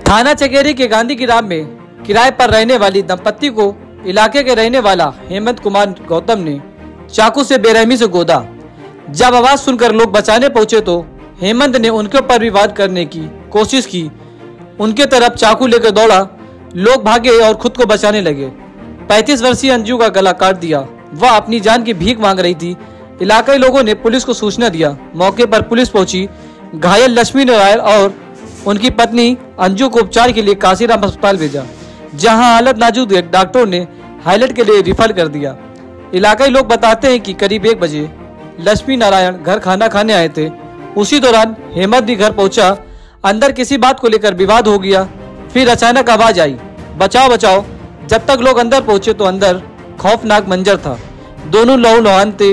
थाना चकेरी के गांधी ग्राम में किराए पर रहने वाली दंपत्ति को इलाके के रहने वाला हेमंत कुमार गौतम ने चाकू से बेरहमी से गोदा। जब आवाज सुनकर लोग बचाने पहुंचे तो हेमंत ने उनके ऊपर भी वार करने की कोशिश की। उनके तरफ चाकू लेकर दौड़ा। लोग भागे और खुद को बचाने लगे। 35 वर्षीय अंजू का गला काट दिया। वह अपनी जान की भीख मांग रही थी। इलाकाई लोगों ने पुलिस को सूचना दिया। मौके पर पुलिस पहुंची। घायल लक्ष्मी नारायण और उनकी पत्नी अंजू को उपचार के लिए काशीराम अस्पताल भेजा, जहां हालत नाजुक देख डॉक्टरों ने हाईलाइट के लिए रिफर कर दिया। इलाकाई लोग बताते हैं कि करीब 1 बजे लक्ष्मी नारायण घर खाना खाने आए थे। उसी दौरान हेमंत भी घर पहुंचा। अंदर किसी बात को लेकर विवाद हो गया। फिर अचानक आवाज आई, बचाओ बचाओ। जब तक लोग अंदर पहुंचे तो अंदर खौफनाक मंजर था। दोनों लहूलुहान थे।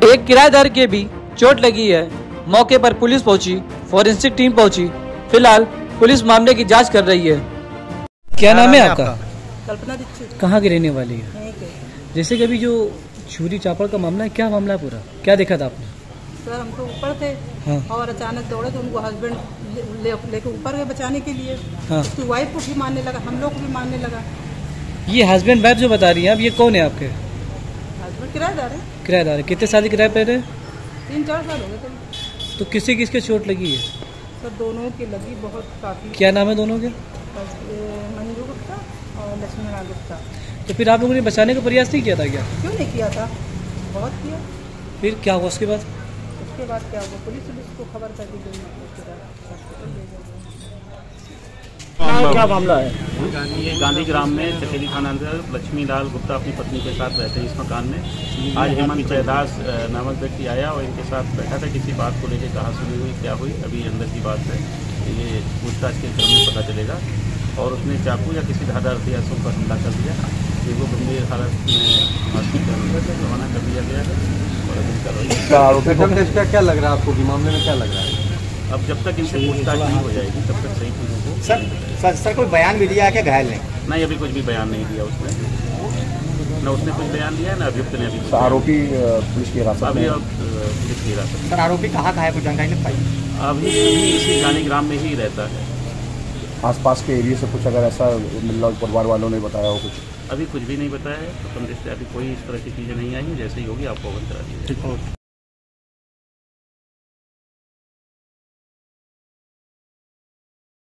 एक किराएदार के भी चोट लगी है। मौके पर पुलिस पहुंची, फॉरेंसिक टीम पहुंची। फिलहाल पुलिस मामले की जांच कर रही है। क्या नाम है आपका? कल्पना दीक्षित। कहाँ की रहने वाली है? जैसे कि अभी जो छुरी चापड़ का मामला है, क्या मामला है पूरा? क्या देखा था आपने? सर हम तो ऊपर थे। हाँ। और अचानक दौड़े तो उनको हस्बैंड लेके ऊपर गए बचाने के लिए। हाँ। उसकी वाइफ को भी मारने लगा, हम लोग को भी मारने लगा। ये हस्बैंड वाइफ जो बता रही है, अब ये कौन है आपके? हस्बैंड किराएदार है। किराएदार है। कितने साल किराए पे रहे? 3-4 साल हो गए। तो किससे किसके चोट लगी है? सर दोनों की लगी, बहुत काफी। क्या नाम है दोनों के? मंजू गुप्ता और लक्ष्मी नारायण गुप्ता। तो फिर आप लोगों ने बचाने का प्रयास नहीं किया था क्या? क्यों नहीं किया था, बहुत किया। फिर क्या हुआ उसके बाद? उसके बाद क्या हुआ, पुलिस को खबर कर दी गई। क्या मामला है? ये गांधी ग्राम में चकेरी थाना अंतर्गत लक्ष्मी लाल गुप्ता अपनी पत्नी के साथ रहते हैं इस मकान में। आज हेमंत जयदास नामक व्यक्ति आया और इनके साथ बैठा था। किसी बात को लेकर कहाँ सुनी हुई, क्या हुई, अभी अंदर की बात है, ये पूछताछ के क्रम में पता चलेगा। और उसने चाकू या किसी धारदार हथियार पर हमला कर दिया। वो गंभीर हालत में हॉस्पिटल रवाना कर दिया गया है। और क्या लग रहा है आपको कि मामले में क्या लग रहा है? अब जब तक इनसे पूछताछ नहीं हो जाएगी तब तक सही चीज़ों को सर कोई बयान भी दिया है क्या घायल ने? नहीं, अभी कुछ भी बयान नहीं दिया उसने। न उसने कुछ बयान दिया है, न अभियुक्त ने अभी। आरोपी पुलिस की हिरासत अभी पुलिस की हिरासत। सर आरोपी कहाँ है, कुछ जानकारी नहीं पाई? अभी इसी गांधी ग्राम में ही रहता है। आसपास के एरिया से कुछ अगर ऐसा मिला, परिवार वालों ने बताया हो कुछ? अभी कुछ भी नहीं बताया है। तो अभी कोई इस तरह की चीज़ें नहीं आई। जैसे ही होगी आपको अवगत करा दी जाएगी।